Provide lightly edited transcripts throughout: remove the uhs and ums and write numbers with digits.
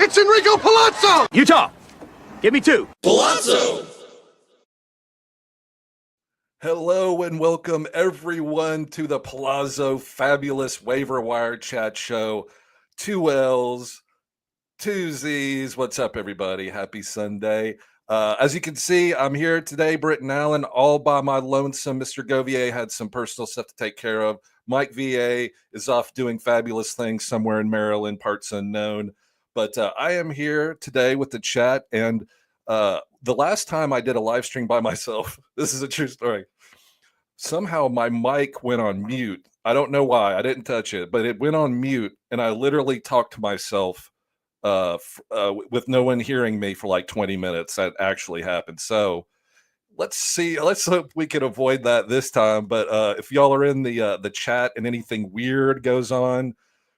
It's Enrico Pallazzo! Utah, give me 2. Pallazzo! Hello and welcome everyone to the Pallazzo Faab-Ulous Waiver Wire Chat Show. 2 L's, 2 Z's. What's up, everybody? Happy Sunday. As you can see, I'm here today, Britton Allan, all by my lonesome. Mr. Govier had some personal stuff to take care of. Mike VA is off doing fabulous things somewhere in Maryland, parts unknown. But I am here today with the chat. And the last time I did a live stream by myself, this is a true story. Somehow my mic went on mute. I don't know why. I didn't touch it, but it went on mute. And I literally talked to myself with no one hearing me for like 20 minutes. That actually happened. So let's hope we can avoid that this time. But if y'all are in the chat and anything weird goes on,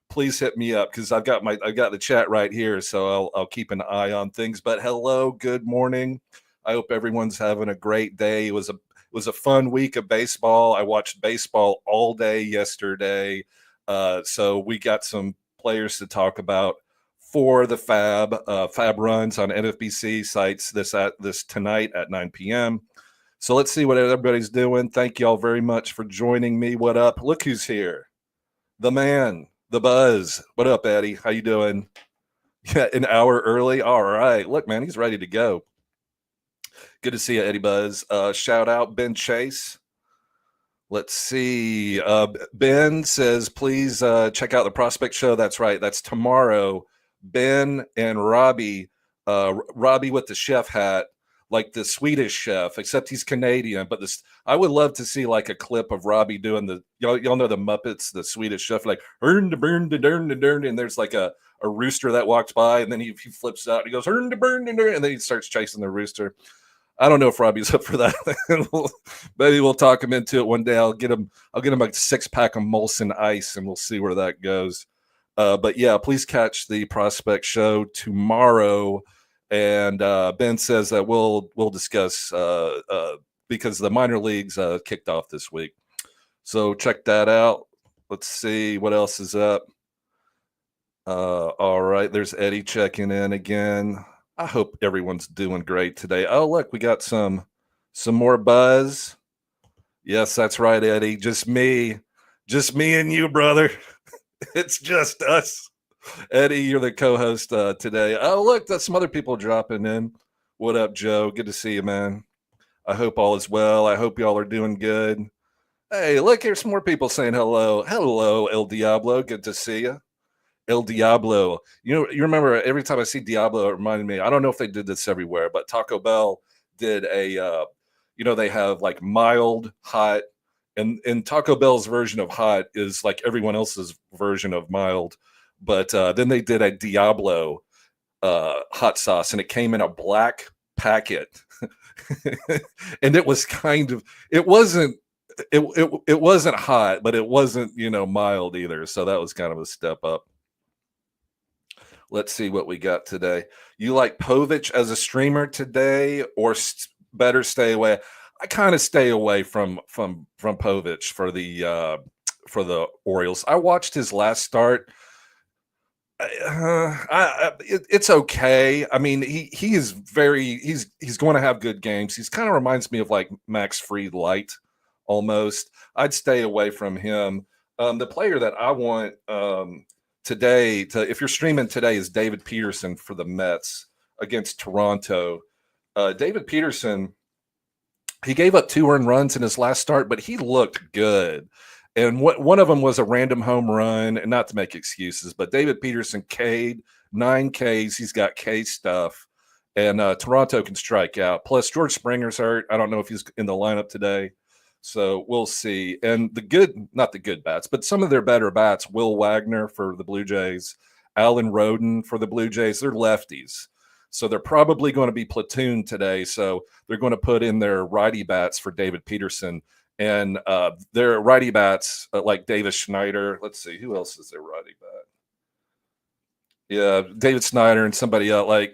please hit me up because I've got the chat right here. So I'll keep an eye on things. But hello, good morning. I hope everyone's having a great day. It was a fun week of baseball. I watched baseball all day yesterday. So we got some players to talk about for the Fab runs on NFBC sites this tonight at 9 p.m. So let's see what everybody's doing. Thank y'all very much for joining me. What up? Look who's here. The man, the buzz. What up, Eddie? How you doing? Yeah, an hour early. All right. Look, man, he's ready to go. Good to see you, Eddie Buzz. Shout out Ben Chase. Let's see. Ben says, please check out the Prospect Show. That's right. That's tomorrow. Ben and Robbie with the chef hat, like the Swedish chef, except he's Canadian. But I would love to see like a clip of Robbie doing y'all know the Muppets, the Swedish chef, like and there's like a rooster that walks by, and then he flips out and he goes and then he starts chasing the rooster. I don't know if Robbie's up for that. Maybe we'll talk him into it one day. I'll get him a 6-pack of Molson Ice, and we'll see where that goes. But yeah, please catch the Prospect Show tomorrow. And Ben says that we'll discuss because the minor leagues kicked off this week. So check that out. Let's see what else is up. All right, there's Eddie checking in again. I hope everyone's doing great today. Oh, look, we got some more buzz. Yes, that's right, Eddie. Just me and you, brother. It's just us. Eddie, you're the co-host today. Oh, look, that's some other people dropping in. What up, Joe? Good to see you, man. I hope all is well. I hope y'all are doing good. Hey, look, here's some more people saying hello. Hello, El Diablo. Good to see you. El Diablo. You remember every time I see Diablo, it reminded me, I don't know if they did this everywhere, but Taco Bell did a, they have like mild, hot, and Taco Bell's version of hot is like everyone else's version of mild. But then they did a Diablo hot sauce, and it came in a black packet. And it was it wasn't hot, but it wasn't, mild either. So that was kind of a step up. Let's see what we got today. You like Povich as a streamer today, or better stay away? I kind of stay away from Povich for the Orioles. I watched his last start. It's okay. I mean, he's going to have good games. He's kind of reminds me of like Max Fried light almost. I'd stay away from him. The player that I want today, if you're streaming today, is David Peterson for the Mets against Toronto. David Peterson, he gave up 2 earned runs in his last start, but he looked good. And one of them was a random home run, and not to make excuses, but David Peterson K'd 9 Ks. He's got K stuff, and Toronto can strike out. Plus, George Springer's hurt. I don't know if he's in the lineup today, so we'll see. And not the good bats, but some of their better bats, Will Wagner for the Blue Jays, Alan Roden for the Blue Jays, they're lefties. So they're probably going to be platooned today. So they're going to put in their righty bats for David Peterson. And their righty bats like Davis Schneider. Let's see, who else is their righty bat? Yeah, David Snyder and somebody else. Like,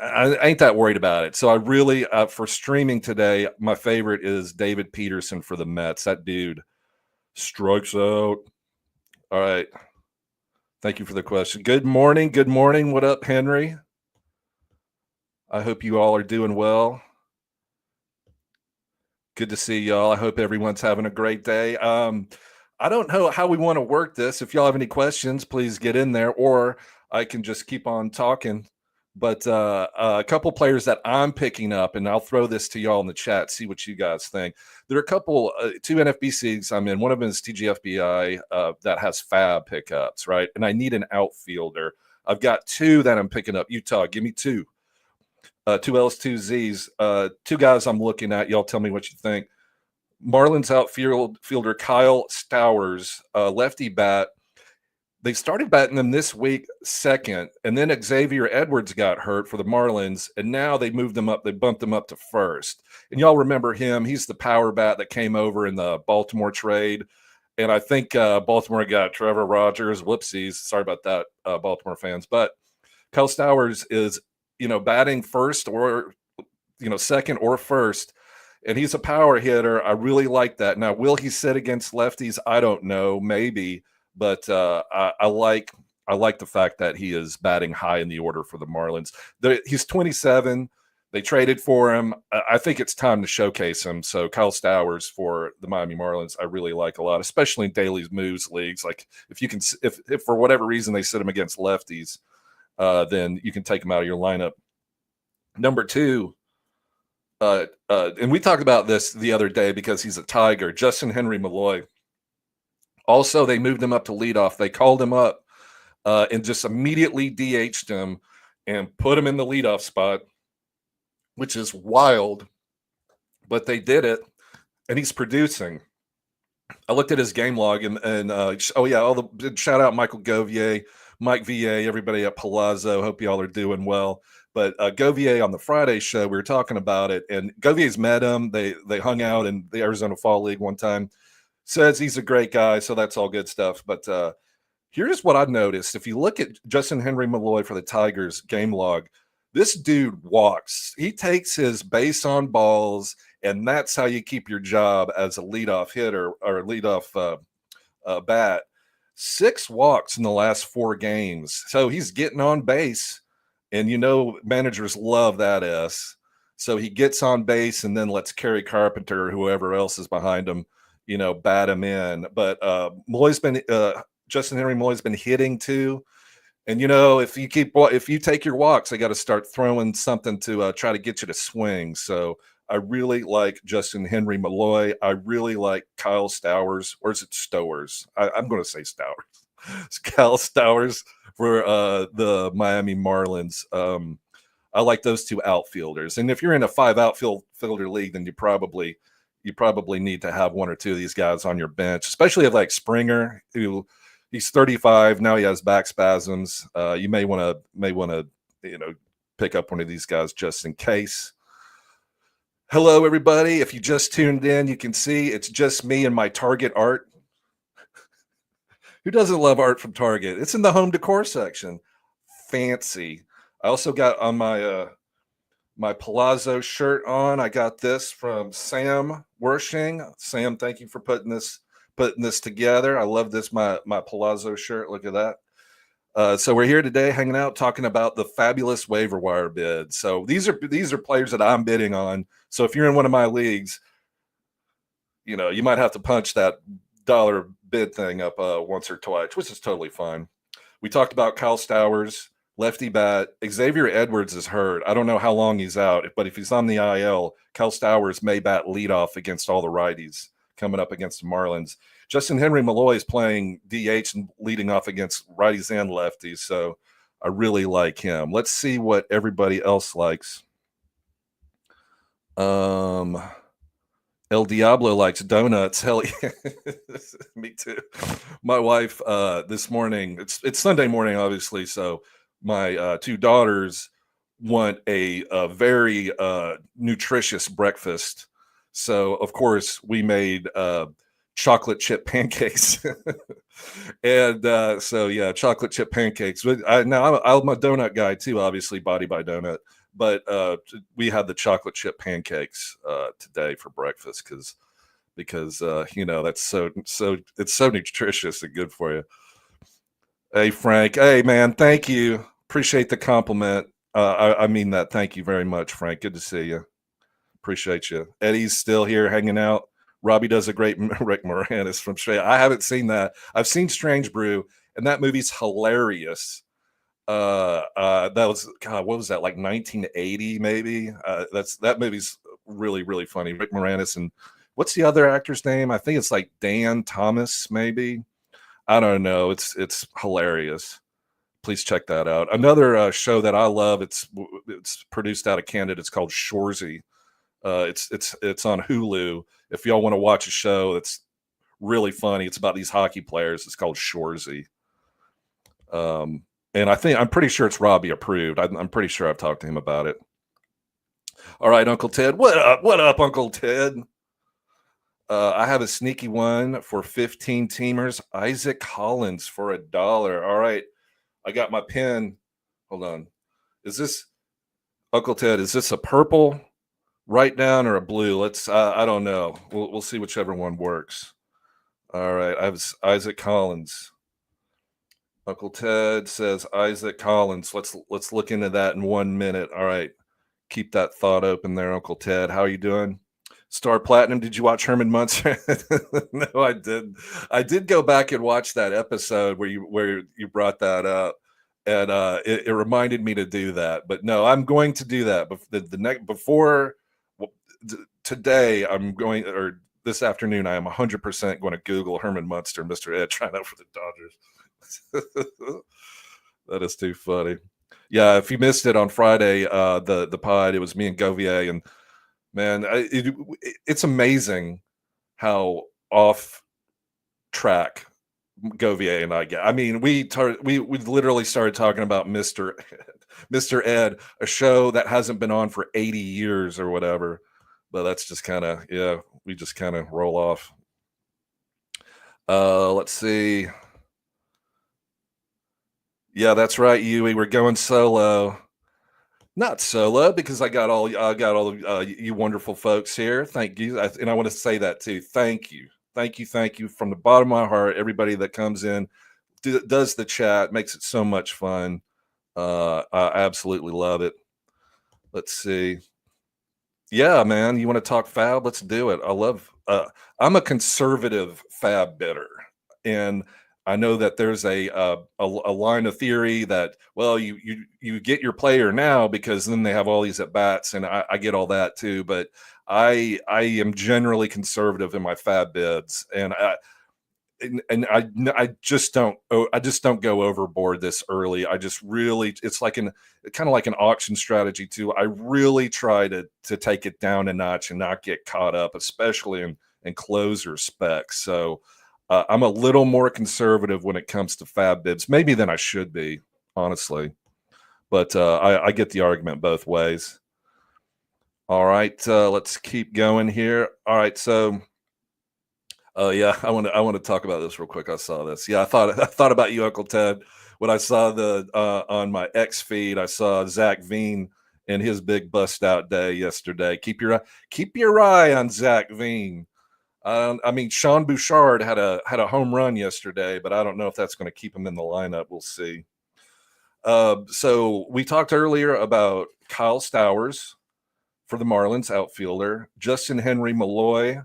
I ain't that worried about it. So I really, for streaming today, my favorite is David Peterson for the Mets. That dude strikes out. All right. Thank you for the question. Good morning. Good morning. What up, Henry? I hope you all are doing well. Good to see y'all. I hope everyone's having a great day. I don't know how we want to work this. If y'all have any questions, please get in there, or I can just keep on talking. But a couple players that I'm picking up, and I'll throw this to y'all in the chat, see what you guys think. There are a couple, two NFBCs I'm in. One of them is TGFBI that has Fab pickups, right? And I need an outfielder. I've got two that I'm picking up. Utah, give me two. Two L's, two Z's. Two guys I'm looking at. Y'all tell me what you think. Marlins outfielder Kyle Stowers, lefty bat. They started batting them this week second, and then Xavier Edwards got hurt for the Marlins, and now they moved them up. They bumped them up to first. And y'all remember him. He's the power bat that came over in the Baltimore trade. And I think Baltimore got Trevor Rogers. Whoopsies. Sorry about that, Baltimore fans. But Kyle Stowers is, batting first or, second or first. And he's a power hitter. I really like that. Now, will he sit against lefties? I don't know. Maybe. But I like the fact that he is batting high in the order for the Marlins. He's 27. They traded for him. I think it's time to showcase him. So Kyle Stowers for the Miami Marlins, I really like a lot, especially in daily moves leagues. Like if for whatever reason they sit him against lefties, then you can take him out of your lineup. Number two, and we talked about this the other day because he's a Tiger, Justin Henry Malloy. Also, they moved him up to leadoff. They called him up and just immediately DH'd him and put him in the leadoff spot, which is wild. But they did it, and he's producing. I looked at his game log, and shout out Michael Govier, Mike VA, everybody at Pallazzo. Hope y'all are doing well. But Govier on the Friday show, we were talking about it, and Govier's met him. They hung out in the Arizona Fall League one time. Says he's a great guy, so that's all good stuff. But here's what I noticed. If you look at Justin Henry Malloy for the Tigers game log, this dude walks. He takes his base on balls, and that's how you keep your job as a leadoff hitter or leadoff bat. 6 walks in the last 4 games. So he's getting on base, and managers love that S. So he gets on base and then lets Kerry Carpenter or whoever else is behind him bat him in. But Justin Henry Malloy's been hitting too. And if you take your walks, they got to start throwing something to try to get you to swing. So I really like Justin Henry Malloy. I really like Kyle Stowers, or is it Stowers? I'm going to say Stowers. It's Kyle Stowers for the Miami Marlins. I like those two outfielders. And if you're in a 5 outfielder league, then you probably need to have one or two of these guys on your bench, especially like Springer, who he's 35 now. He has back spasms. You may want to pick up one of these guys just in case. Hello, everybody. If you just tuned in, you can see it's just me and my Target art. Who doesn't love art from Target? It's in the home decor section. Fancy. I also got on my Pallazzo shirt on. I got this from Sam Wershing. Sam, thank you for putting this together. I love this, my Pallazzo shirt. Look at that. So we're here today hanging out talking about the Faab-Ulous Waiver Wire bid. So these are players that I'm bidding on. So if you're in one of my leagues, you might have to punch that dollar bid thing up once or twice, which is totally fine. We talked about Kyle Stowers, lefty bat. Xavier Edwards is hurt. I don't know how long he's out, but if he's on the IL, Kyle Stowers may bat leadoff against all the righties coming up against the Marlins. Justin Henry Malloy is playing DH and leading off against righties and lefties, so I really like him. Let's see what everybody else likes. El Diablo likes donuts. Hell yeah. Me too. My wife this morning, it's Sunday morning, obviously, so my 2 daughters want a very nutritious breakfast. So, of course, we made chocolate chip pancakes. And chocolate chip pancakes. I'm a donut guy too, obviously, Body by Donut. But we had the chocolate chip pancakes today for breakfast because that's so it's so nutritious and good for you. Hey, Frank. Hey, man. Thank you. Appreciate the compliment. I mean that. Thank you very much, Frank. Good to see you. Appreciate you. Eddie's still here hanging out. Robbie does a great Rick Moranis from Straight. I haven't seen that. I've seen Strange Brew, and that movie's hilarious. That was God. What was that? Like 1980, maybe. That movie's really funny. Rick Moranis and what's the other actor's name? I think it's like Dan Thomas, maybe. I don't know. It's hilarious. Please check that out. Another show that I love. It's produced out of Canada. It's called Shoresy. It's on Hulu. If y'all want to watch a show that's really funny, it's about these hockey players. It's called Shoresy. And I'm pretty sure it's Robbie approved. I'm pretty sure I've talked to him about it. All right, Uncle Ted. What up? What up, Uncle Ted? I have a sneaky one for 15 teamers. Isaac Collins for $1. All right. I got my pen. Hold on. Is this Uncle Ted? Is this a purple write down or a blue? Let's. I don't know. We'll see whichever one works. All right. I have Isaac Collins. Uncle Ted says Isaac Collins. Let's look into that in 1 minute. All right. Keep that thought open there, Uncle Ted. How are you doing? Star Platinum. Did you watch Herman Munster? No, I did. I did go back and watch that episode where you brought that up, and it reminded me to do that. But no, I'm going to do that. But the next before today, I'm going, or this afternoon, I am 100% going to Google Herman Munster, Mr. Ed, trying out for the Dodgers. That is too funny. Yeah, if you missed it on Friday, the pod, it was me and Govier, and man, it's amazing how off track Govier and I get. I mean, we literally started talking about Mr. Ed, a show that hasn't been on for 80 years or whatever. But that's just kind of, yeah, we just kind of roll off. Let's see. Yeah, that's right, Yui. We're going solo. Not solo, because I got all you wonderful folks here. Thank you, and I want to say that too. Thank you from the bottom of my heart. Everybody that comes in, does the chat, makes it so much fun. I absolutely love it. Let's see. Yeah, man, you want to talk Fab? Let's do it. I love. I'm a conservative Fab bidder, and I know that there's a line of theory that, well, you get your player now because then they have all these at bats, and I get all that too. But I am generally conservative in my Fab bids, and I just don't go overboard this early. I just really, it's like kind of like an auction strategy too. I really try to take it down a notch and not get caught up, especially in closer specs. So I'm a little more conservative when it comes to Fab bids, maybe than I should be, honestly. But I get the argument both ways. All right, let's keep going here. All right, so yeah, I want to talk about this real quick. I saw this. Yeah, I thought about you, Uncle Ted, when I saw the on my X feed. I saw Zach Veen and his big bust out day yesterday. Keep your eye on Zach Veen. I mean, Sean Bouchard had a home run yesterday, but I don't know if that's going to keep him in the lineup. We'll see. So we talked earlier about Kyle Stowers for the Marlins outfielder, Justin Henry Malloy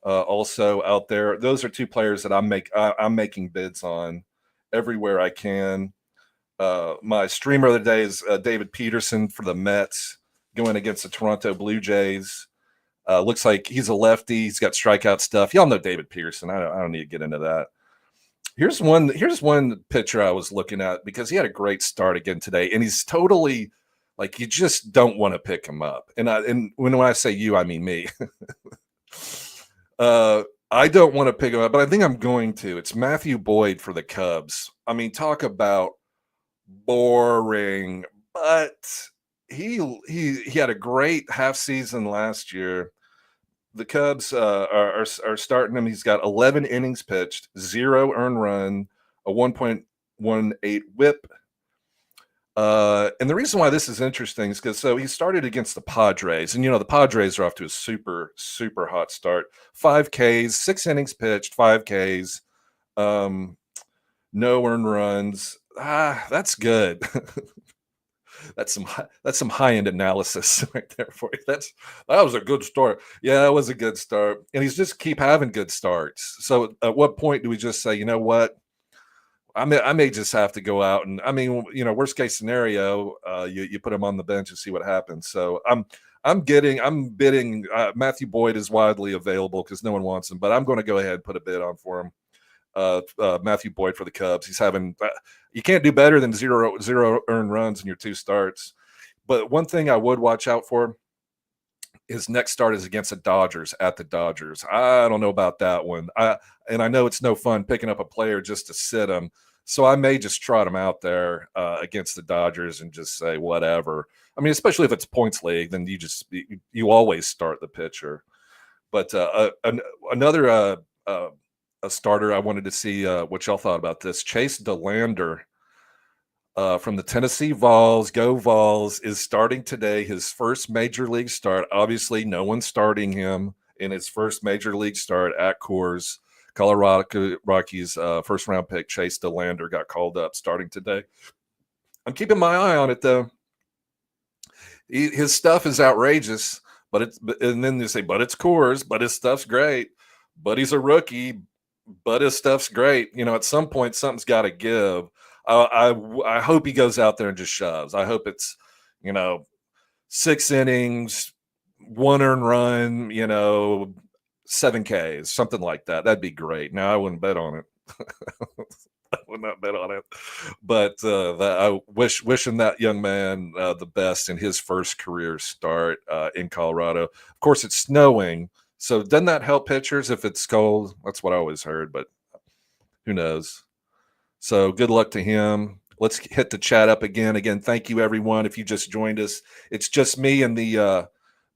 also out there. Those are two players that I'm making bids on everywhere I can. My streamer of the day is David Peterson for the Mets going against the Toronto Blue Jays. Looks like he's a lefty. He's got strikeout stuff. Y'all know David Peterson. I don't need to get into that. Here's one pitcher I was looking at because he had a great start again today, and he's totally like, you just don't want to pick him up. And when I say you, I mean me. I don't want to pick him up, but I think I'm going to. It's Matthew Boyd for the Cubs. I mean, talk about boring, but he had a great half season last year. The Cubs are starting him. He's got 11 innings pitched, 0 earned run, a 1.18 WHIP. And the reason why this is interesting is because he started against the Padres, and the Padres are off to a super hot start. 5 Ks, 6 innings pitched, 5 Ks. no earned runs. That's good. That's some high-end analysis right there for you. That was a good start. Yeah, that was a good start. And he's just keep having good starts. So at what point do we just say, you know what? I may just have to go out and I mean, worst case scenario, you put him on the bench and see what happens. So I'm bidding. Matthew Boyd is widely available because no one wants him, but I'm going to go ahead and put a bid on for him. Matthew Boyd for the Cubs. He's having you can't do better than zero earned runs in your two starts. But one thing I would watch out for, his next start is against the Dodgers at the Dodgers. I don't know about that one. I know it's no fun picking up a player just to sit him. So I may just trot him out there against the Dodgers and just say whatever. I mean, especially if it's points league, then you always start the pitcher. But another a starter I wanted to see what y'all thought about this. Chase DeLander from the Tennessee Vols, go Vols, is starting today, his first major league start. Obviously, no one's starting him in his first major league start at Coors. Colorado Rockies first round pick Chase DeLander got called up starting today. I'm keeping my eye on it though. His stuff is outrageous, and then they say, but it's Coors, but his stuff's great, but he's a rookie, but his stuff's great. At some point, something's got to give. I hope he goes out there and just shoves. I hope it's, 6 innings, 1 earned run, 7 Ks, something like that. That'd be great. Now, I wouldn't bet on it. I would not bet on it. But I wishing that young man the best in his first career start in Colorado. Of course, it's snowing. So doesn't that help pitchers if it's cold? That's what I always heard, but who knows? So good luck to him. Let's hit the chat up again. Again, thank you everyone. If you just joined us, it's just me and the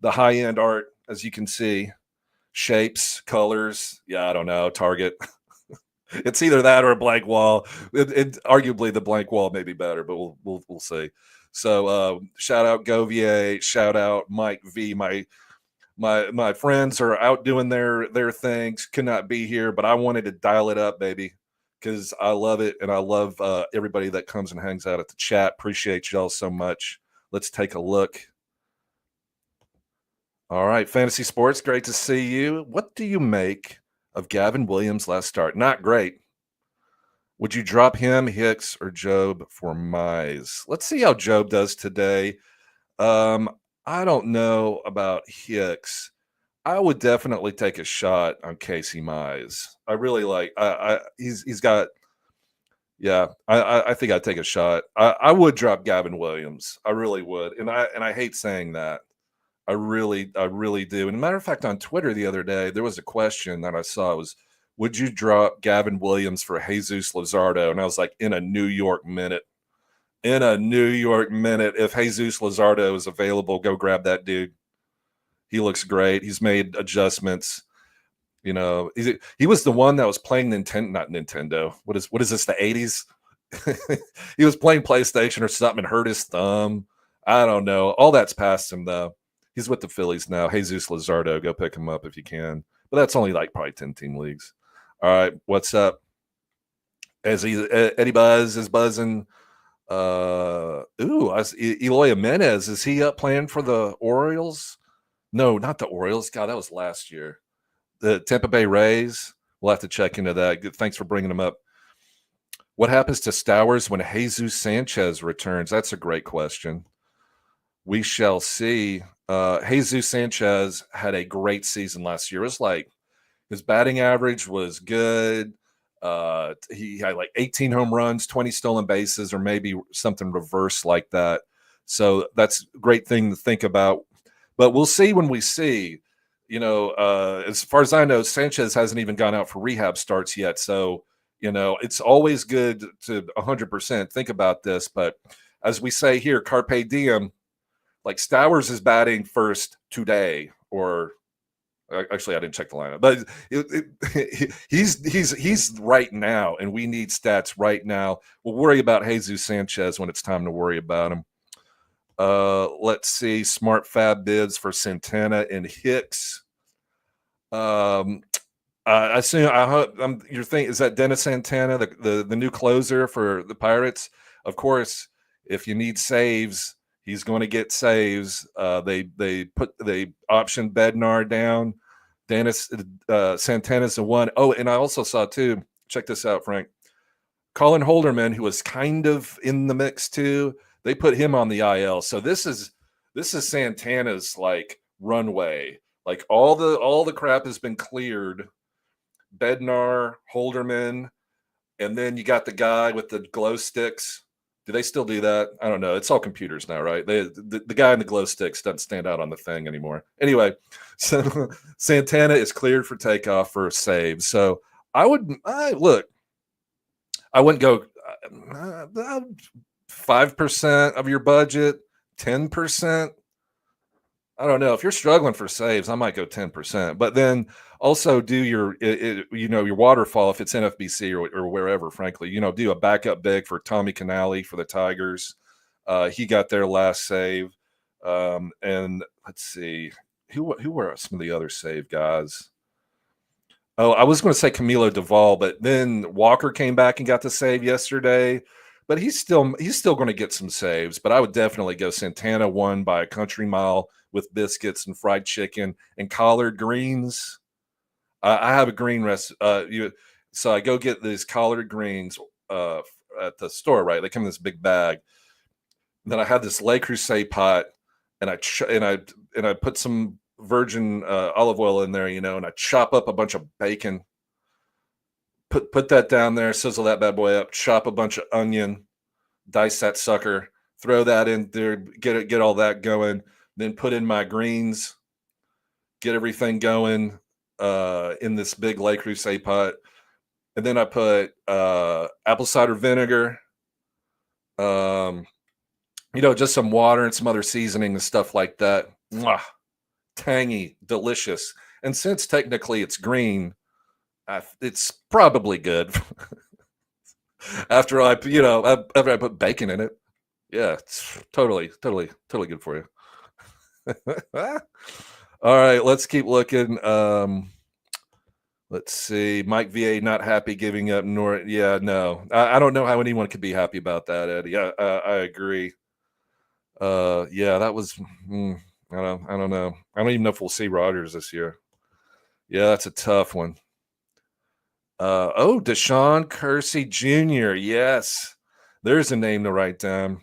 high end art, as you can see, shapes, colors. Yeah, I don't know. Target. It's either that or a blank wall. Arguably, the blank wall may be better, but we'll see. So shout out Govier. Shout out Mike V. My friends are out doing their things. Could not be here, but I wanted to dial it up, baby, because I love it, and I love everybody that comes and hangs out at the chat. Appreciate y'all so much. Let's take a look. All right, Fantasy Sports, great to see you. What do you make of Gavin Williams' last start? Not great. Would you drop him, Hicks, or Job for Mize? Let's see how Job does today. I don't know about Hicks. I would definitely take a shot on Casey Mize. I really like. He's got. Yeah, I think I'd take a shot. I would drop Gavin Williams. I really would, and I hate saying that. I really do. And a matter of fact, on Twitter the other day, there was a question that I saw. It was, would you drop Gavin Williams for Jesus Luzardo? And I was like, in a New York minute. In a New York minute. If Jesus Luzardo is available, go grab that dude. He looks great. He's made adjustments. He was the one that was playing not Nintendo. What is this, the 80s? He was playing PlayStation or something and hurt his thumb. I don't know. All that's past him, though. He's with the Phillies now. Jesus Luzardo, go pick him up if you can. But that's only like probably 10-team leagues. All right, what's up? Eddie Buzz is buzzing. Eloy Jimenez, is he up playing for the Orioles? No, not the Orioles. God, that was last year. The Tampa Bay Rays. We'll have to check into that. Thanks for bringing them up. What happens to Stowers when Jesus Sanchez returns? That's a great question. We shall see. Jesus Sanchez had a great season last year. It was like his batting average was good. He had like 18 home runs, 20 stolen bases, or maybe something reverse like that. So that's a great thing to think about. But we'll see when we see. As far as I know, Sanchez hasn't even gone out for rehab starts yet. So, it's always good to 100% think about this. But as we say here, Carpe Diem, like Stowers is batting first today, or actually I didn't check the lineup, but he's right now, and we need stats right now. We'll worry about Jesus Sanchez when it's time to worry about him. Let's see, smart fab bids for Santana and Hicks. I assume I hope you're thinking, is that Dennis Santana, the new closer for the Pirates? Of course, if you need saves, he's going to get saves. They optioned Bednar down. Dennis Santana's the one. Oh, and I also saw too. Check this out, Frank. Colin Holderman, who was kind of in the mix too. They put him on the IL. So this is Santana's like runway. Like all the crap has been cleared. Bednar, Holderman, and then you got the guy with the glow sticks. Do they still do that? I don't know. It's all computers now, right? The guy in the glow sticks doesn't stand out on the thing anymore. Anyway, so Santana is cleared for takeoff for a save. So I wouldn't go 5% of your budget, 10%. I don't know. If you're struggling for saves, I might go 10%. But then also do your waterfall if it's NFBC or wherever. Frankly, do a backup big for Tommy Canale for the Tigers. He got their last save. And let's see who were some of the other save guys. Oh, I was going to say Camilo Duvall, but then Walker came back and got the save yesterday. But he's still going to get some saves. But I would definitely go Santana won by a country mile with biscuits and fried chicken and collard greens. I have a green so I go get these collard greens at the store. Right, they come in this big bag. Then I had this Le Creuset pot, and I put some virgin olive oil in there, and I chop up a bunch of bacon. Put that down there, sizzle that bad boy up, chop a bunch of onion, dice that sucker, throw that in there, get all that going, then put in my greens, get everything going in this big Le Creuset pot. And then I put apple cider vinegar, just some water and some other seasoning and stuff like that. Mwah, tangy, delicious. And since technically it's green, it's probably good. After I put bacon in it. Yeah, it's totally good for you. All right, let's keep looking. Let's see. Mike VA not happy giving up North. Yeah, no. I don't know how anyone could be happy about that, Eddie. I agree. Yeah, that was I don't know. I don't even know if we'll see Rodgers this year. Yeah, that's a tough one. Deshaun Kersey Jr. Yes, there's a name to write down.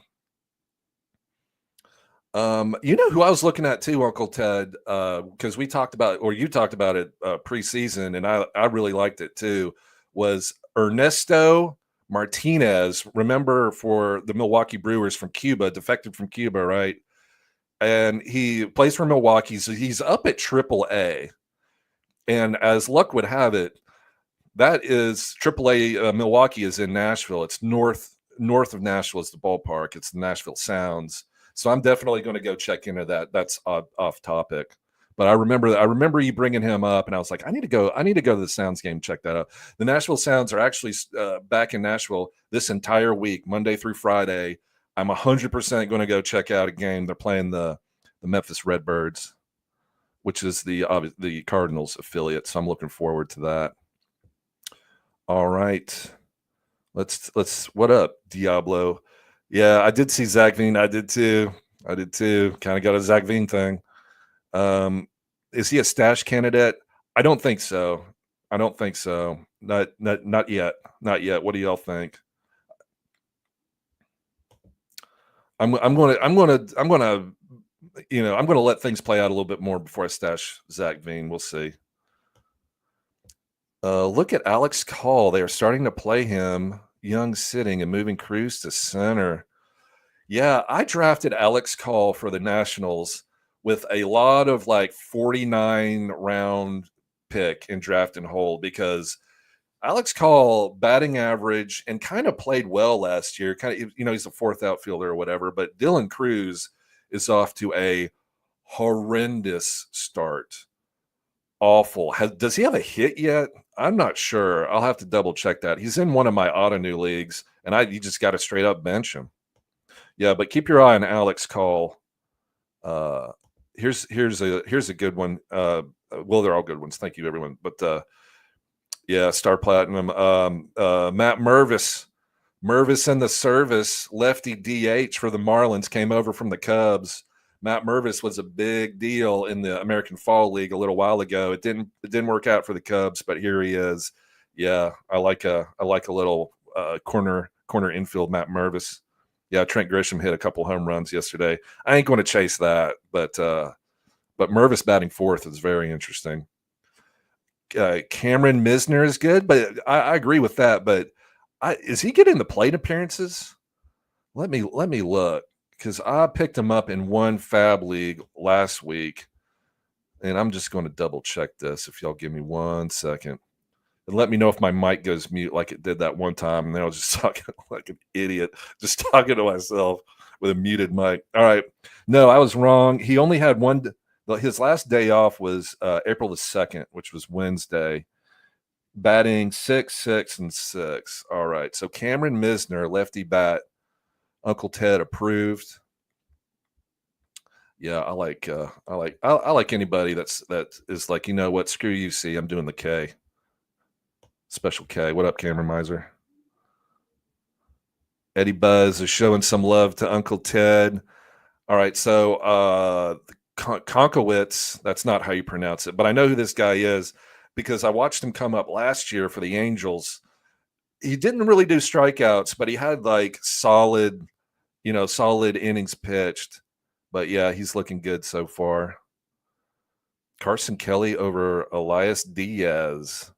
Who I was looking at too, Uncle Ted, because you talked about it preseason, and I really liked it too, was Ernesto Martinez. Remember, for the Milwaukee Brewers from Cuba, defected from Cuba, right? And he plays for Milwaukee, so he's up at AAA. And as luck would have it, that is AAA. Milwaukee is in Nashville. It's north of Nashville is the ballpark. It's the Nashville Sounds. So I'm definitely going to go check into that. That's off topic, but I remember you bringing him up, and I was like, I need to go to the Sounds game. Check that out. The Nashville Sounds are actually back in Nashville this entire week, Monday through Friday. I'm 100% going to go check out a game. They're playing the Memphis Redbirds, which is the Cardinals affiliate. So I'm looking forward to that. All right, let's. What up, Diablo? Yeah, I did see Zach Veen. I did too. Kind of got a Zach Veen thing. Is he a stash candidate? I don't think so. Not yet. Not yet. What do y'all think? I'm gonna let things play out a little bit more before I stash Zach Veen. We'll see. Look at Alex Call. They are starting to play him young sitting and moving Cruz to center. Yeah, I drafted Alex Call for the Nationals with a lot of 49 round pick in draft and hold, because Alex Call batting average and kind of played well last year. Kind of, he's a fourth outfielder or whatever, but Dylan Cruz is off to a horrendous start. Awful. Does he have a hit yet? I'm not sure. I'll have to double check that. He's in one of my auto new leagues, and you just got to straight up bench him. Yeah, but keep your eye on Alex Call. Here's a good one. Well, they're all good ones. Thank you, everyone. But Yeah, Star Platinum. Matt Mervis in the service, lefty DH for the Marlins, came over from the Cubs. Matt Mervis was a big deal in the American Fall League a little while ago. It didn't work out for the Cubs, but here he is. Yeah, I like a little corner infield Matt Mervis. Yeah, Trent Grisham hit a couple home runs yesterday. I ain't going to chase that, but Mervis batting fourth is very interesting. Cameron Misner is good, but I agree with that. But is he getting the plate appearances? Let me look, because I picked him up in one Fab League last week, and I'm just going to double check this. If y'all give me 1 second, and let me know if my mic goes mute like it did that one time, and then I was just talking like an idiot, just talking to myself with a muted mic. All right, no, I was wrong. He only had one. His last day off was April the 2nd, which was Wednesday. Batting 6, 6, and 6. All right. So Cameron Misner, lefty bat, Uncle Ted approved. Yeah, I like anybody that is like, you know what, screw you, see, I'm doing the K. Special K. What up, Cameron Miser? Eddie Buzz is showing some love to Uncle Ted. All right, so Konkowitz, that's not how you pronounce it, but I know who this guy is because I watched him come up last year for the Angels. He didn't really do strikeouts, but he had like solid innings pitched. But yeah, he's looking good so far. Carson Kelly over Elias Diaz.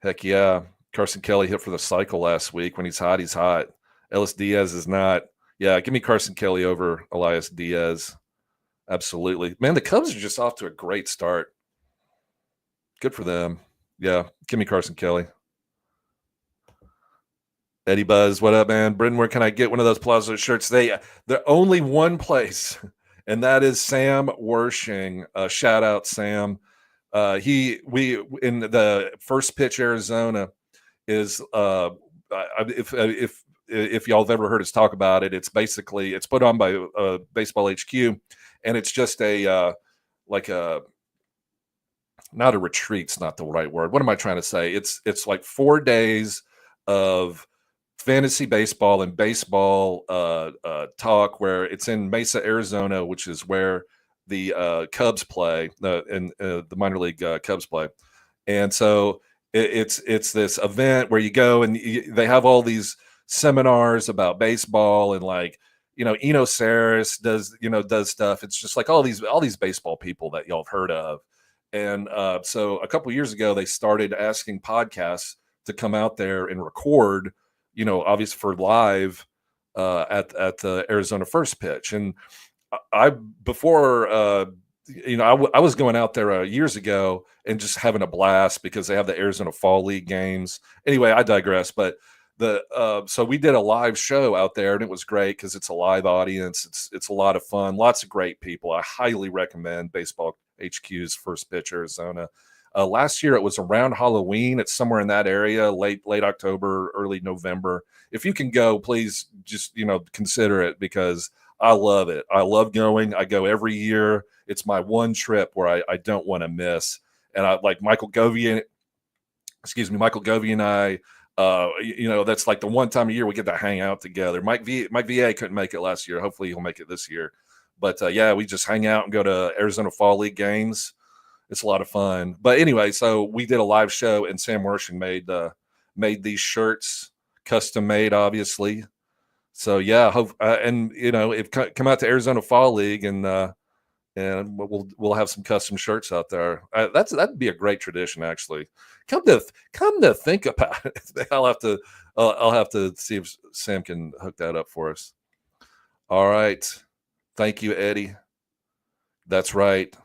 Heck yeah. Carson Kelly hit for the cycle last week. When he's hot, he's hot. Elias Diaz is not. Yeah, give me Carson Kelly over Elias Diaz. Absolutely. Man, the Cubs are just off to a great start. Good for them. Yeah, give me Carson Kelly. Eddie Buzz, what up, man? Britton, where can I get one of those Pallazzo shirts? They're only one place, and that is Sam Wershing. Shout out, Sam. We in the First Pitch Arizona is if y'all have ever heard us talk about it, it's put on by Baseball HQ, and it's just a not a retreat's not the right word. What am I trying to say? It's like 4 days of fantasy baseball and baseball talk, where it's in Mesa, Arizona, which is where the Cubs play, the minor league Cubs play. And so it's this event where you go and they have all these seminars about baseball, and like, Eno Saris does stuff. It's just like all these baseball people that y'all have heard of. And so a couple years ago, they started asking podcasts to come out there and record, obviously for live at the Arizona First Pitch. And I was going out there years ago and just having a blast because they have the Arizona Fall League games. Anyway, I digress. But so we did a live show out there, and it was great because it's a live audience. It's a lot of fun. Lots of great people. I highly recommend Baseball HQ's First Pitch Arizona. Last year it was around Halloween. It's somewhere in that area, late October, early November. If you can go, please just consider it, because I love it. I love going. I go every year. It's my one trip where I don't want to miss. And I like Michael Govey and I. That's like the one time a year we get to hang out together. Mike VA couldn't make it last year. Hopefully he'll make it this year. But yeah, we just hang out and go to Arizona Fall League games. It's a lot of fun. But anyway, so we did a live show, and Sam Wershing made these shirts, custom made, obviously. So yeah, come out to Arizona Fall League, and we'll have some custom shirts out there. That'd be a great tradition, actually. Come to think about it, I'll have to see if Sam can hook that up for us. All right. Thank you, Eddie. That's right.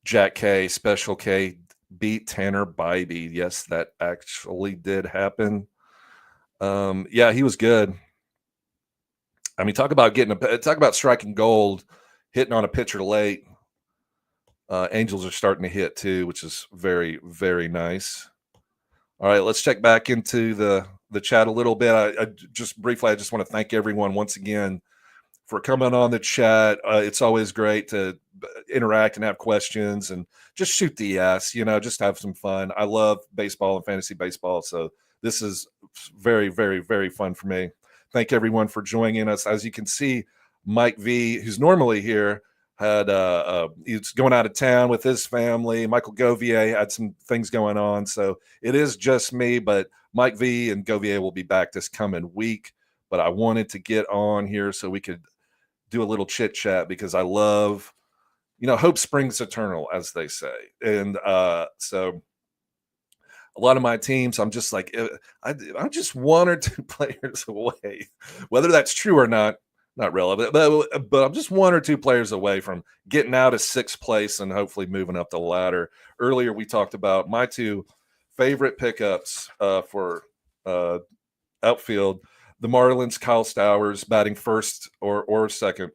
Jack K, Special K, beat Tanner Bybee. Yes, that actually did happen. Yeah, he was good. I mean, talk about striking gold, hitting on a pitcher late. Angels are starting to hit too, which is very, very nice. All right, let's check back into the chat a little bit. I just want to thank everyone once again for coming on the chat. It's always great to interact and have questions and just shoot the ass, just have some fun. I love baseball and fantasy baseball. So this is very, very, very fun for me. Thank everyone for joining us. As you can see, Mike V, who's normally here, he's going out of town with his family. Michael Govier had some things going on. So it is just me, but Mike V and Govier will be back this coming week. But I wanted to get on here so we could do a little chit chat because I love, hope springs eternal, as they say. And so a lot of my teams, I'm just like, I'm just one or two players away, whether that's true or not relevant, but I'm just one or two players away from getting out of sixth place and hopefully moving up the ladder. Earlier, we talked about my two favorite pickups for outfield. The Marlins, Kyle Stowers batting first or second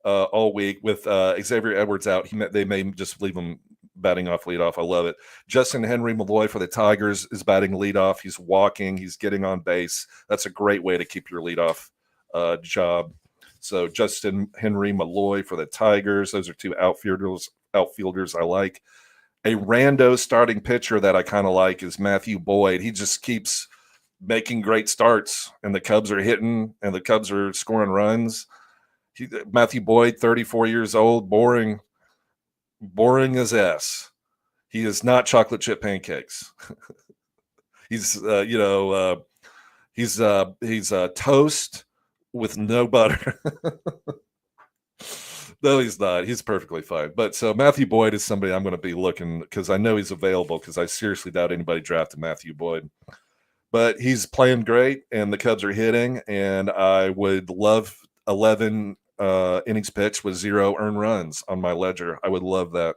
all week with Xavier Edwards out. They may just leave him batting off leadoff. I love it. Justin Henry Malloy for the Tigers is batting leadoff. He's walking. He's getting on base. That's a great way to keep your leadoff job. So Justin Henry Malloy for the Tigers. Those are two outfielders I like. A rando starting pitcher that I kind of like is Matthew Boyd. He just keeps making great starts, and the Cubs are hitting, and the Cubs are scoring runs. Matthew Boyd, 34 years old, boring as ass. He is not chocolate chip pancakes. He's he's toast with no butter. No, he's not. He's perfectly fine. But so Matthew Boyd is somebody I'm going to be looking because I know he's available because I seriously doubt anybody drafted Matthew Boyd. But he's playing great, and the Cubs are hitting, and I would love 11 innings pitched with 0 earned runs on my ledger. I would love that.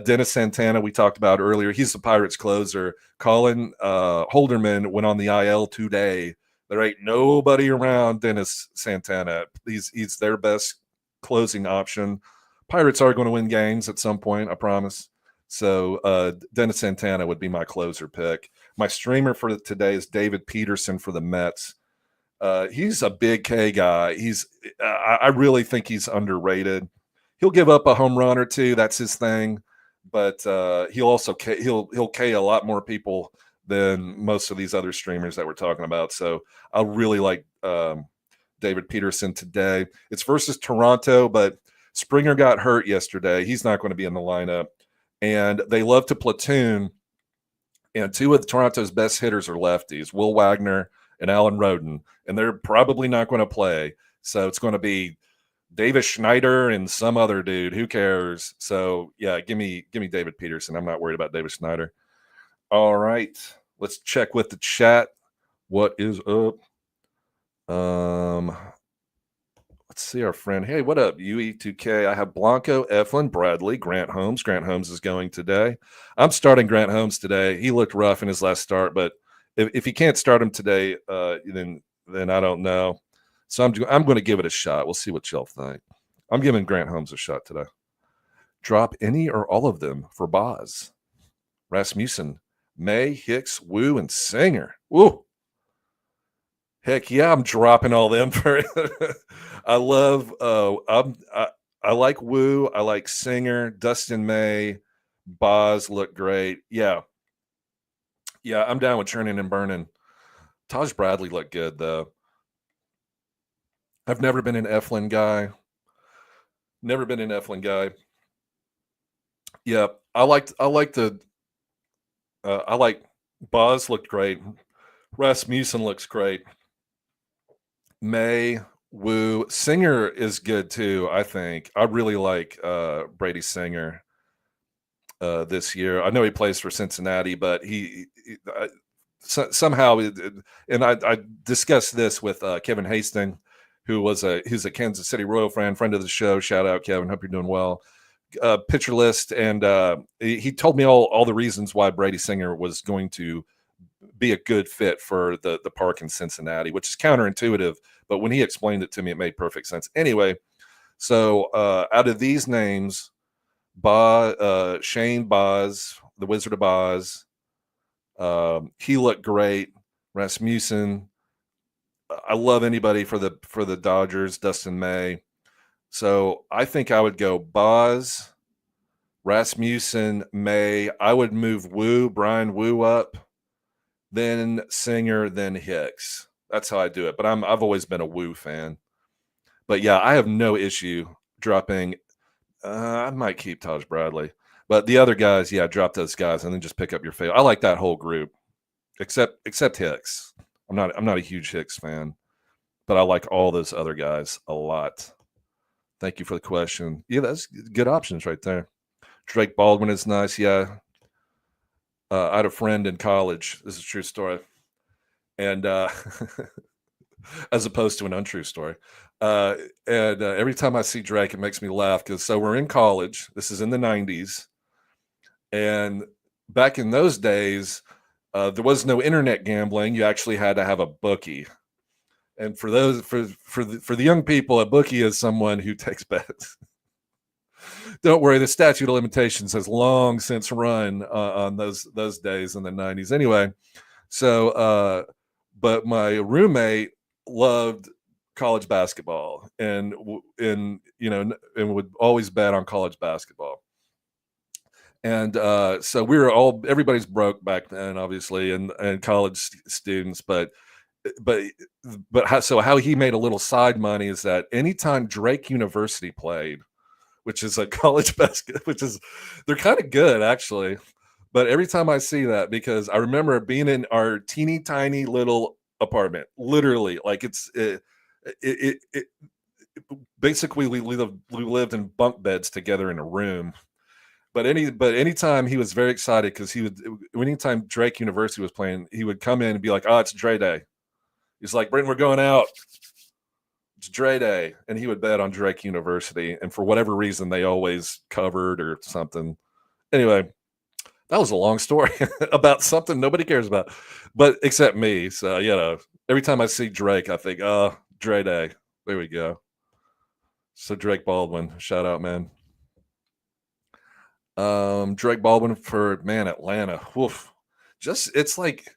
Dennis Santana, we talked about earlier. He's the Pirates closer. Colin Holderman went on the IL today. There ain't nobody around Dennis Santana. He's their best closing option. Pirates are going to win games at some point, I promise. So Dennis Santana would be my closer pick. My streamer for today is David Peterson for the Mets. He's a big K guy. I really think he's underrated. He'll give up a home run or two. That's his thing. But he'll K a lot more people than most of these other streamers that we're talking about. So I really like David Peterson today. It's versus Toronto, but Springer got hurt yesterday. He's not going to be in the lineup. And they love to platoon. And two of Toronto's best hitters are lefties, Will Wagner and Alan Roden. And they're probably not going to play. So it's going to be Davis Schneider and some other dude. Who cares? So, yeah, give me David Peterson. I'm not worried about Davis Schneider. All right. Let's check with the chat. What is up? Let's see our friend. Hey, what up, UE2K? I have Blanco, Eflin, Bradley, Grant Holmes. Grant Holmes is going today. I'm starting Grant Holmes today. He looked rough in his last start, but if you can't start him today, then I don't know. So I'm going to give it a shot. We'll see what y'all think. I'm giving Grant Holmes a shot today. Drop any or all of them for Boz, Rasmussen, May, Hicks, Wu, and Singer. Woo! Heck yeah, I'm dropping all them for. I love. I like Wu. I like Singer. Dustin May, Boz look great. Yeah. I'm down with churning and burning. Taj Bradley looked good though. I've never been an Eflin guy. Yeah, I like Boz looked great. Rasmussen looks great. May, Wu, Singer is good too. I think I really like Brady Singer this year. I know he plays for Cincinnati, but somehow, and I discussed this with Kevin Hastings, who's a Kansas City Royal friend of the show. Shout out, Kevin. Hope you're doing well. Pitcher list, and he told me all the reasons why Brady Singer was going to be a good fit for the park in Cincinnati, which is counterintuitive, but when he explained it to me, it made perfect sense. Anyway, so out of these names, Shane Boz, the Wizard of Oz, he looked great. Rasmussen, I love anybody for the Dodgers. Dustin May, So I think I would go Boz, Rasmussen, May. I would move Brian Wu up, then Singer, then Hicks. That's how I do it. But I've always been a Wu fan. But yeah, I have no issue dropping. I might keep Taj Bradley, but the other guys, yeah, drop those guys and then just pick up your favorite. I like that whole group, except Hicks. I'm not a huge Hicks fan, but I like all those other guys a lot. Thank you for the question. Yeah, that's good options right there. Drake Baldwin is nice. Yeah, I had a friend in college. This is a true story, and as opposed to an untrue story. And every time I see Drake, it makes me laugh because so we're in college. This is in the '90s, and back in those days, there was no internet gambling. You actually had to have a bookie. And for the young people, a bookie is someone who takes bets. Don't worry, the statute of limitations has long since run on those days in the '90s. Anyway, so but my roommate loved college basketball and would always bet on college basketball. And so everybody's broke back then, obviously, and college students, but how he made a little side money is that anytime Drake University played, which is a college basket, they're kind of good actually. But every time I see that, because I remember being in our teeny tiny little apartment, literally, like basically we lived in bunk beds together in a room. But anytime he was very excited because anytime Drake University was playing, he would come in and be like, "Oh, it's Dre Day." He's like, "Britton, we're going out. It's Dre Day," and he would bet on Drake University, and for whatever reason, they always covered or something. Anyway, that was a long story about something nobody cares about, but except me. So every time I see Drake, I think, "Oh, Dre Day." There we go. So Drake Baldwin, shout out, man. Drake Baldwin for Atlanta. Woof. It's like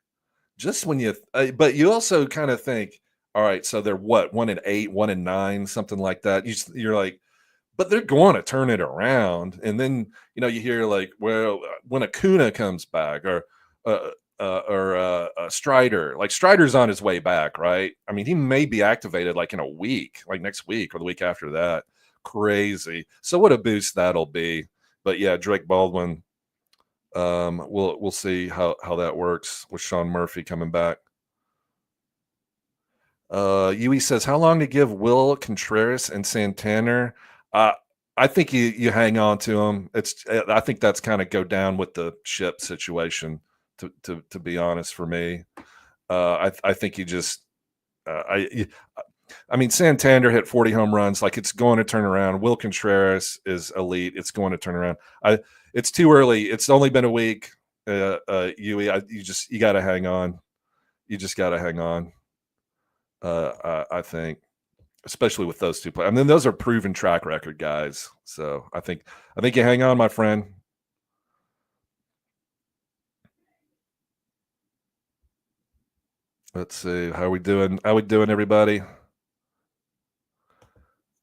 just when but you also kind of think, all right, so they're what 1-8, 1-9, something like that. You're like, but they're going to turn it around, and then you hear like, well, when Acuna comes back, or Strider, like Strider's on his way back, right? I mean, he may be activated like in a week, like next week or the week after that. Crazy. So what a boost that'll be. But yeah, Drake Baldwin. We'll see how that works with Sean Murphy coming back. Yui says, how long to give Will Contreras and Santana? I think you hang on to them. I think that's kind of go down with the ship situation. To be honest, for me, I think you just I mean, Santander hit 40 home runs. Like, it's going to turn around. Will Contreras is elite. It's going to turn around. It's too early. It's only been a week. Yui, you got to hang on. You just got to hang on. I think, especially with those two players. I mean, those are proven track record guys. So I think you hang on, my friend. Let's see. How we doing? How we doing, everybody?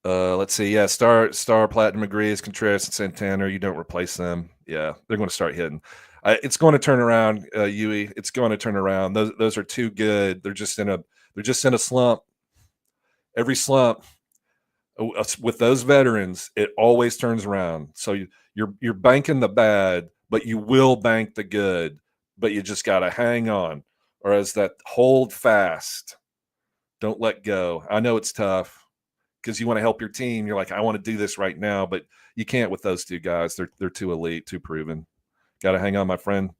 Let's see. Yeah, Star Platinum agrees. Contreras and Santana, you don't replace them. Yeah, they're going to start hitting. It's going to turn around, Yui. It's going to turn around. Those are too good. They're just in a slump. Every slump with those veterans, it always turns around. So you're banking the bad, but you will bank the good. But you just got to hang on, or as that hold fast. Don't let go. I know it's tough because you want to help your team. You're like, I want to do this right now, but you can't with those two guys. They're too elite, too proven. Got to hang on, my friend.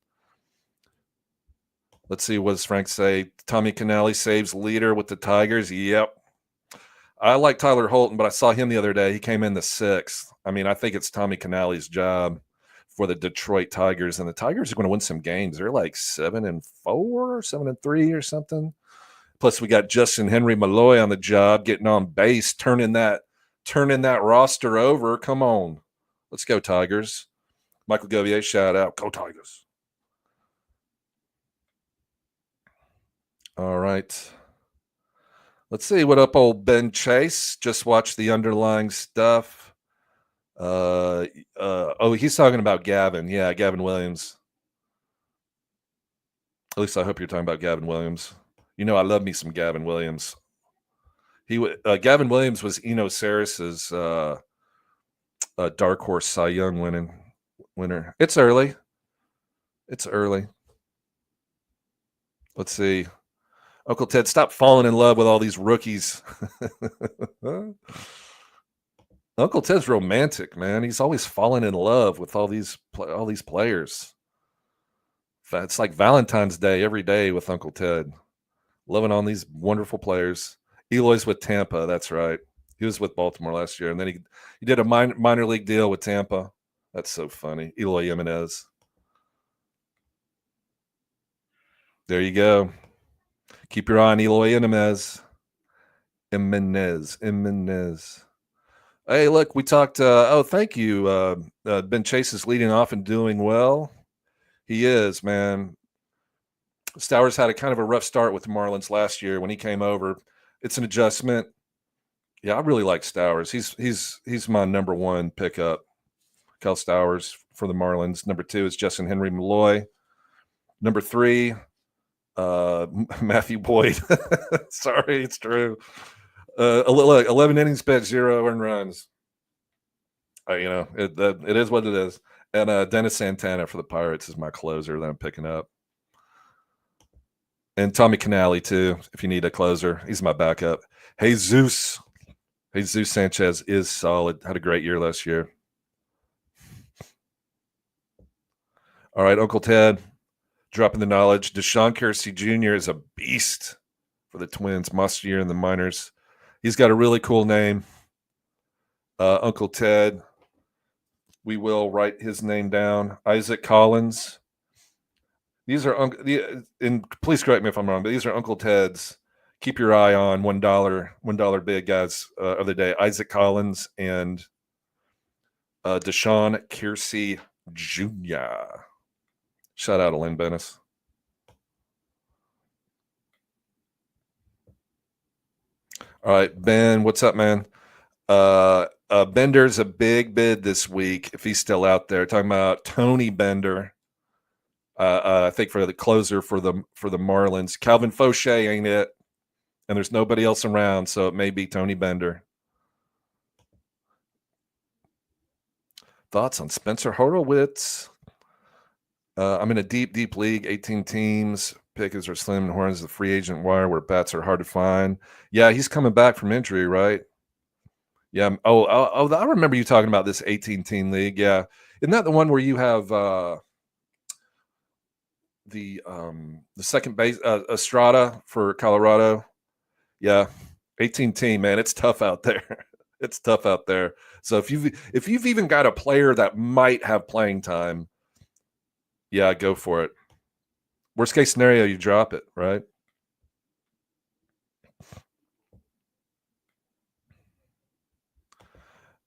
Let's see. What does Frank say? Tommy Canale saves leader with the Tigers. Yep. I like Tyler Holton, but I saw him the other day. He came in the 6th. I mean, I think it's Tommy Canale's job for the Detroit Tigers, and the Tigers are going to win some games. They're like 7-4, 7-3, or something. Plus, we got Justin Henry Malloy on the job, getting on base, turning that roster over. Come on, let's go Tigers. Michael Govier, shout out, go Tigers. All right, Let's see what up, old Ben Chase. Just watch the underlying stuff. He's talking about Gavin. Yeah, Gavin Williams. At least I hope you're talking about Gavin Williams. You know, I love me some Gavin Williams. Gavin Williams was Eno Saris's dark horse Cy Young winner. It's early. Let's see. Uncle Ted, stop falling in love with all these rookies. Uncle Ted's romantic, man. He's always falling in love with all these players. It's like Valentine's Day every day with Uncle Ted. Loving on these wonderful players. Eloy's with Tampa. That's right. He was with Baltimore last year, and then he did a minor league deal with Tampa. That's so funny. Eloy Jimenez. There you go. Keep your eye on Eloy Jimenez. Hey, look, we talked. Thank you. Ben Chase is leading off and doing well. He is, man. Stowers had a kind of a rough start with the Marlins last year when he came over. It's an adjustment. Yeah, I really like Stowers. He's my number one pickup. Kel Stowers for the Marlins. Number 2 is Justin Henry Malloy. Number 3, Matthew Boyd. Sorry, it's true. 11 innings pitched, 0 earned runs. It is what it is. And Dennis Santana for the Pirates is my closer that I'm picking up. And Tommy Canale, too, if you need a closer. He's my backup. Jesus Sanchez is solid. Had a great year last year. All right, Uncle Ted, dropping the knowledge. Deshaun Kersey Jr. is a beast for the Twins. Monster year in the minors. He's got a really cool name. Uncle Ted, we will write his name down. Isaac Collins. These are and please correct me if I'm wrong, but these are Uncle Ted's. Keep your eye on $1 big guys of the day. Isaac Collins and Deshaun Kersey Jr. Shout out to Lynn Bennis. All right, Ben, what's up, man? Bender's a big bid this week if he's still out there. Talking about Tony Bender. I think for the closer for the Marlins. Calvin Fauché ain't it, and there's nobody else around, so it may be Tony Bender. Thoughts on Spencer Horowitz? I'm in a deep league, 18 teams. Pickers are slim and horns. The free agent wire where bats are hard to find. Yeah, he's coming back from injury, right? Yeah. I remember you talking about this 18-team league. Yeah, isn't that the one where you have the second base Estrada for Colorado? Yeah, 18-team, man. It's tough out there. It's tough out there. So if you've even got a player that might have playing time, yeah, go for it. Worst case scenario, you drop it, right?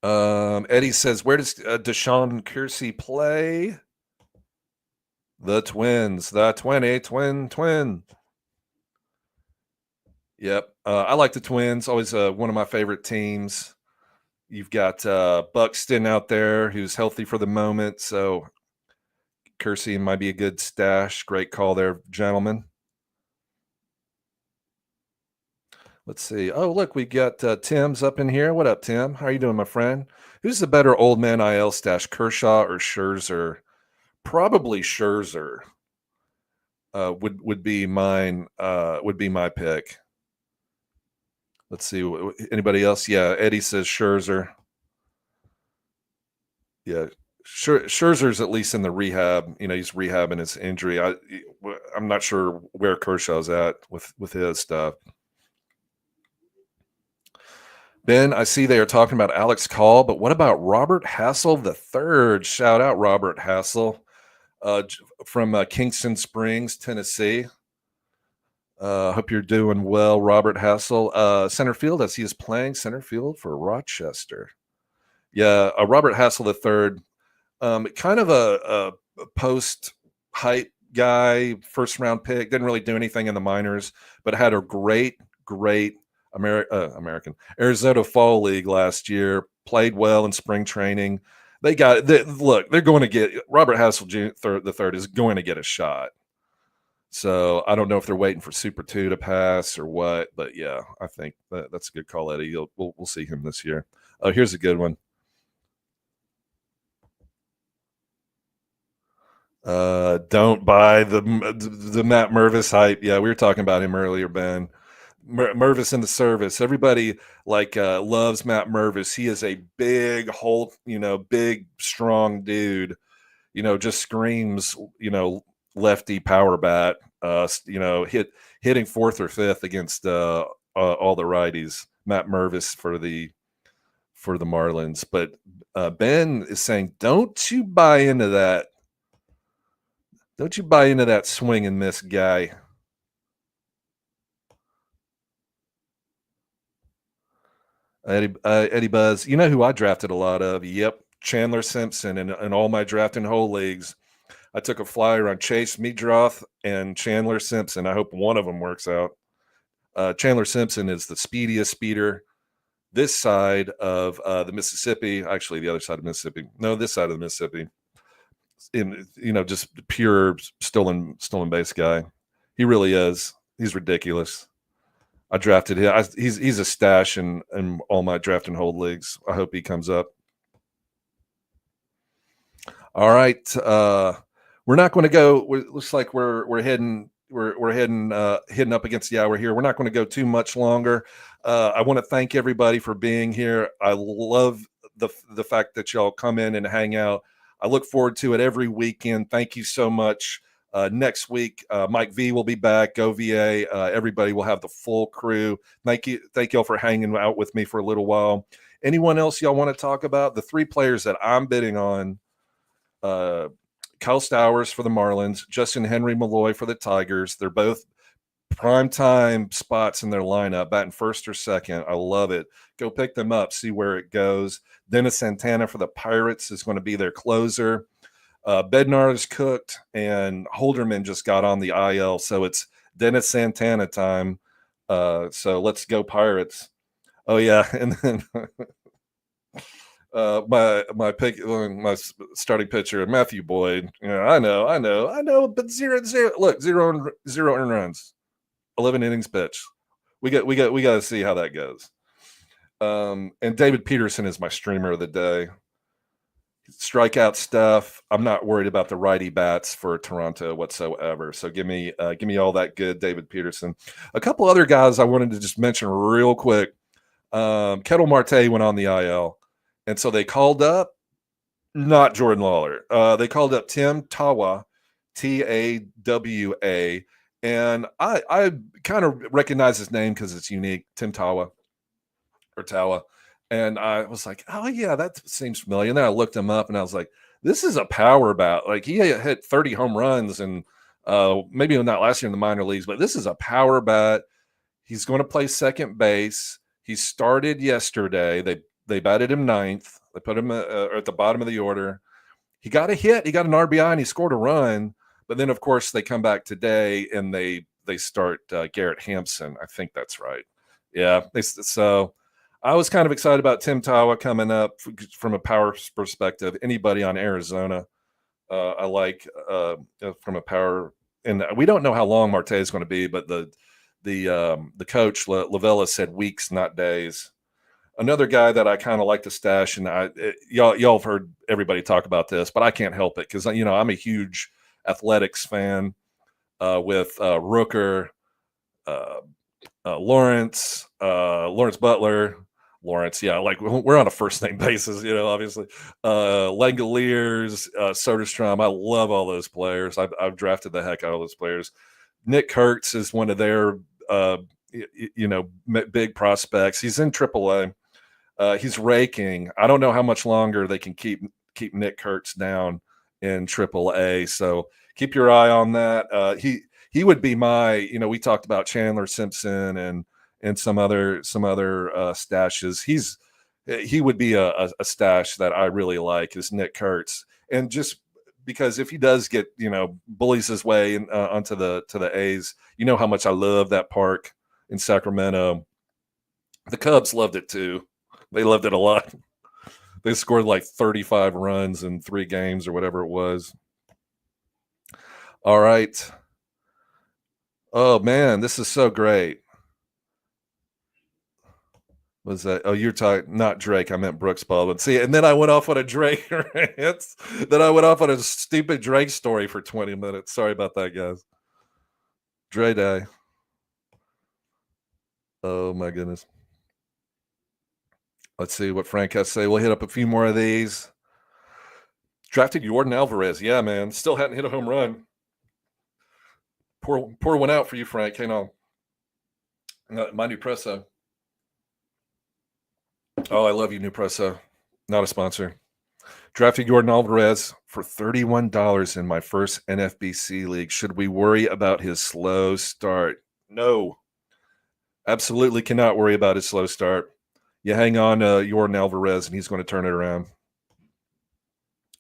Eddie says, where does Deshaun Kersey play? The Twins. The twin. Yep. I like the Twins. Always one of my favorite teams. You've got Buxton out there who's healthy for the moment, so Kersey might be a good stash. Great call there, gentlemen. Let's see. Oh, look, we got Tim's up in here. What up, Tim? How are you doing, my friend? Who's the better old man IL stash, Kershaw or Scherzer? Probably Scherzer. Would be mine. Would be my pick. Let's see. Anybody else? Yeah, Eddie says Scherzer. Yeah, Scherzer's at least in the rehab. He's rehabbing his injury. I'm not sure where Kershaw's at with his stuff. Ben, I see they are talking about Alex Call, but what about Robert Hassel III? Shout out Robert Hassel from Kingston Springs, Tennessee. Hope you're doing well, Robert Hassel. Center field, as he is playing center field for Rochester. Yeah, Robert Hassel III, kind of a post-hype guy, first-round pick. Didn't really do anything in the minors, but had a great American Arizona Fall League last year. Played well in spring training. They got look. They're going to get Robert Hassel the third is going to get a shot. So I don't know if they're waiting for Super 2 to pass or what, but yeah, I think that's a good call, Eddie. We'll see him this year. Oh, here's a good one. Don't buy the Matt Mervis hype. Yeah, we were talking about him earlier, Ben. Mervis in the service. Everybody loves Matt Mervis. He is a big big strong dude. Just screams, lefty power bat. Hitting fourth or fifth against all the righties. Matt Mervis for the Marlins, but Ben is saying, don't you buy into that. Don't you buy into that swing and miss guy. Eddie Buzz, you know who I drafted a lot of? Yep, Chandler Simpson in all my draft and whole leagues. I took a flyer on Chase Meadroth and Chandler Simpson. I hope one of them works out. Chandler Simpson is the speediest speeder this side of the Mississippi. Actually, the other side of Mississippi. No, this side of the Mississippi. Just pure stolen base guy. He really is. He's ridiculous. I drafted him. He's a stash in all my draft and hold leagues. I hope he comes up. All right, we're not going to go. Looks like we're heading up against the hour here. We're not going to go too much longer. I want to thank everybody for being here. I love the fact that y'all come in and hang out. I look forward to it every weekend. Thank you so much. Next week, Mike V will be back. Go VA. Everybody will have the full crew. Thank y'all for hanging out with me for a little while. Anyone else y'all want to talk about? The three players that I'm bidding on: Kyle Stowers for the Marlins, Justin Henry Malloy for the Tigers. They're both prime time spots in their lineup, batting first or second. I love it. Go pick them up, see where it goes. Dennis Santana for the Pirates is going to be their closer. Bednar is cooked, and Holderman just got on the IL, so it's Dennis Santana time. So let's go Pirates. Oh yeah, and then my starting pitcher, Matthew Boyd. I know, but 0-0. Look, 0 earned runs, 11 innings pitched. We got to see how that goes. And David Peterson is my streamer of the day. Strikeout stuff. I'm not worried about the righty bats for Toronto whatsoever. So give me all that good David Peterson. A couple other guys I wanted to just mention real quick. Kettle Marte went on the IL, and so they called up not Jordan Lawler. They called up Tim Tawa, Tawa, and I kind of recognize his name because it's unique, Tim Tawa or Tawa. And I was like, oh, yeah, that seems familiar. And then I looked him up, and I was like, this is a power bat. Like, he hit 30 home runs, and maybe not last year in the minor leagues, but this is a power bat. He's going to play second base. He started yesterday. They batted him ninth. They put him at the bottom of the order. He got a hit. He got an RBI, and he scored a run. But then, of course, they come back today, and they start Garrett Hampson. I think that's right. Yeah. So I was kind of excited about Tim Tawa coming up from a power perspective. Anybody on Arizona, I like from a power. And we don't know how long Marte is going to be, but the coach Lavella said weeks, not days. Another guy that I kind of like to stash, and y'all have heard everybody talk about this, but I can't help it because I'm a huge athletics fan with Rooker, Lawrence Butler. Lawrence, yeah, like we're on a first name basis, obviously. Langoliers, Soderstrom, I love all those players. I've drafted the heck out of those players. Nick Kurtz is one of their, big prospects. He's in AAA. He's raking. I don't know how much longer they can keep Nick Kurtz down in AAA. So keep your eye on that. He would be my, we talked about Chandler Simpson and some other stashes. He would be a stash that I really like is Nick Kurtz. And just because if he does get, bullies his way onto the A's, how much I love that park in Sacramento. The Cubs loved it too. They loved it a lot. They scored like 35 runs in 3 games or whatever it was. All right. Oh man, this is so great. Was that? Oh, you're talking not Drake. I meant Brooks Baldwin. See, and then I went off on a Drake rant. Then I went off on a stupid Drake story for 20 minutes. Sorry about that, guys. Dre Day. Oh my goodness. Let's see what Frank has to say. We'll hit up a few more of these. Drafted Jordan Alvarez. Yeah, man. Still hadn't hit a home run. Pour one out for you, Frank. Hang on. My new Presso. Oh, I love you, New Presso. Not a sponsor. Drafted Jordan Alvarez for $31 in my first NFBC league. Should we worry about his slow start? No. Absolutely cannot worry about his slow start. You hang on to Jordan Alvarez, and he's going to turn it around.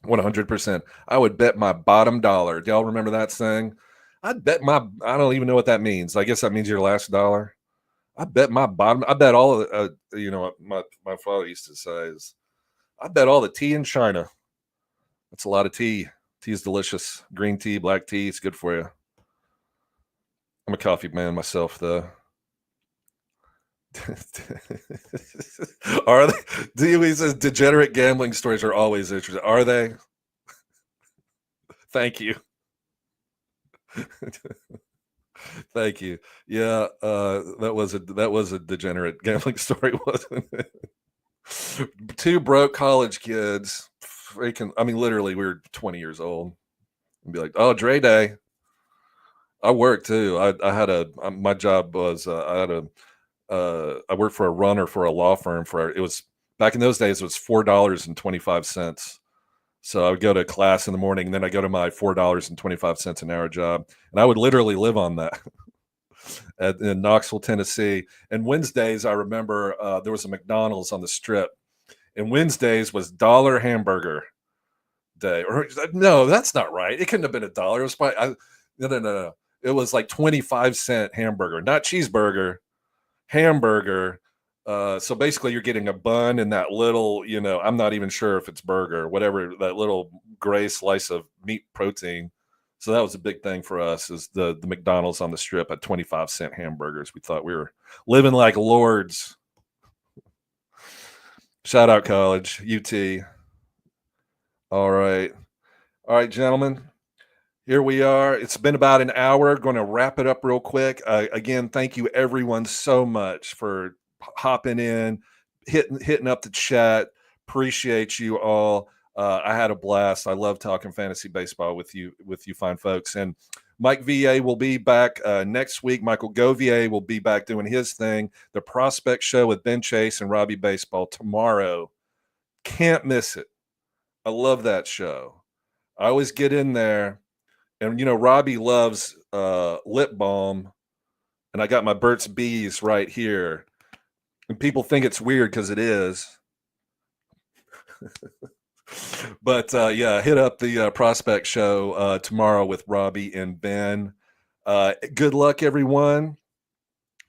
100%. I would bet my bottom dollar. Do y'all remember that saying? I don't even know what that means. I guess that means your last dollar. I bet all of my father used to say is, I bet all the tea in China. That's a lot of tea. Tea is delicious. Green tea, black tea, it's good for you. I'm a coffee man myself, though. Are they? Dewey says degenerate gambling stories are always interesting. Are they? Thank you. Thank you. Yeah, that was a degenerate gambling story, wasn't it? 2 broke college kids. Freaking, I mean, literally, we were 20 years old. And be like, oh, Dre Day. I worked too. My job was I worked for a runner for a law firm it was back in those days. It was $4.25. So I would go to class in the morning, and then I go to my $4.25 an hour job, and I would literally live on that in Knoxville, Tennessee. And Wednesdays, I remember there was a McDonald's on the Strip, and Wednesdays was dollar hamburger day. Or no, that's not right. It couldn't have been $1. It was probably no. It was like 25-cent hamburger, not cheeseburger, hamburger. So basically you're getting a bun and that little, I'm not even sure if it's burger, whatever, that little gray slice of meat protein. So that was a big thing for us, is the McDonald's on the Strip at 25-cent hamburgers. We thought we were living like lords. Shout out college, UT. All right, gentlemen. Here we are. It's been about an hour. Going to wrap it up real quick. Again, thank you everyone so much for hopping in, hitting up the chat. Appreciate you all. I had a blast. I love talking fantasy baseball with you fine folks. And Mike VA will be back next week. Michael Govier will be back doing his thing. The Prospect Show with Ben Chase and Robbie Baseball tomorrow. Can't miss it. I love that show. I always get in there. And, Robbie loves lip balm, and I got my Burt's Bees right here. And people think it's weird because it is. But, yeah, hit up the Prospect Show tomorrow with Robbie and Ben. Good luck, everyone.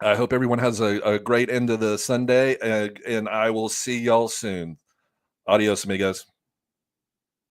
I hope everyone has a great end of the Sunday, and I will see y'all soon. Adios, amigos.